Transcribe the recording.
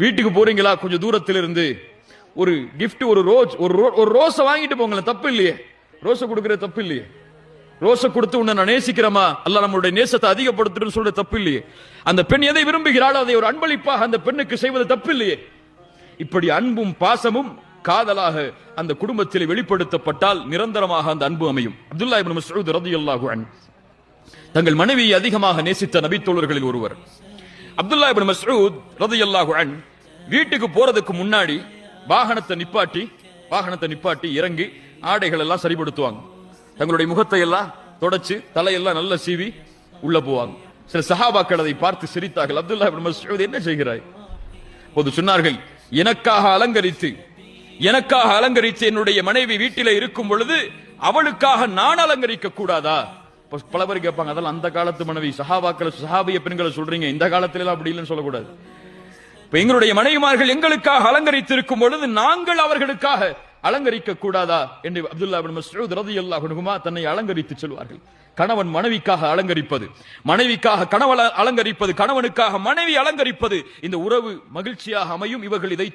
வீட்டுக்கு போறீங்களா, கொஞ்சம் தூரத்தில் இருந்து ஒரு கிஃப்ட், ஒரு ரோஸை வாங்கிட்டு போங்களேன், தப்பு இல்லையே. ரோஸை கொடுக்கறது தப்பு இல்லையே. ரோஸை கொடுத்து உன்னை நான் நேசிக்கிறமா, அல்ல நம்மளுடைய நேசத்தை அதிகப்படுத்துன்னு சொல்ற தப்பு இல்லையே. அந்த பெண் எதை விரும்புகிறாளோ அதை ஒரு அன்பளிப்பாக அந்த பெண்ணுக்கு செய்வது தப்பு இல்லையே. இப்படி அன்பும் பாசமும் காதலாக அந்த குடும்பத்தில் வெளிப்படுத்தப்பட்டால் நிரந்தரமாக அந்த அன்பு அமையும். அப்துல்லாஹ் இப்னு மஸ்ஊத் ரலியல்லாஹு அன்ஹு தங்கள் மனைவியை அதிகமாக நேசித்த நபித்தோழர்களில் ஒருவர். அப்துல்லாஹ் இப்னு மஸ்ஊத் ரலியல்லாஹு அன்ஹு வீட்டுக்கு போறதுக்கு முன்னாடி வாகனத்தை நிப்பாட்டி இறங்கி ஆடைகள் எல்லாம் சரிபடுத்துவாங்க. தங்களுடைய முகத்தை எல்லாம் தொடச்சு தலையெல்லாம் நல்ல சீவி உள்ள போவாங்க. சில சஹாபாக்கள் அதை பார்த்து சிரித்தார்கள். அப்துல்லாஹ் இப்னு மஸ்ஊத், என்ன செய்கிறாய்? போது சொன்னார்கள், எனக்காக அலங்கரித்து என்னுடைய மனைவி வீட்டிலே இருக்கும் பொழுது அவளுக்காக நான் அலங்கரிக்க கூடாதா? பல பேர் கேட்பாங்க, அதெல்லாம் அந்த காலத்து மனைவி, சஹாபிய பெண்களை சொல்றீங்க, இந்த காலத்துல எல்லாம் அப்படி இல்லைன்னு சொல்லக்கூடாது. இப்ப எங்களுடைய மனைவிமார்கள் எங்களுக்காக அலங்கரித்து இருக்கும் பொழுது நாங்கள் அவர்களுக்காக அலங்கரிக்க கூடாதா என்று அப்துல்லாஹ் இப்னு மஸ்ஊத் ரலியல்லாஹு அன்ஹுமா தன்னை அலங்கரித்து சொல்வார்கள். கணவன் மனைவிக்காக அலங்கரிப்பது, மனைவிக்காக கணவன் அலங்கரிப்பது, கணவனுக்காக மனைவி அலங்கரிப்பது, இந்த உறவு மகிழ்ச்சியாக அமையும். இவர்கள் இதை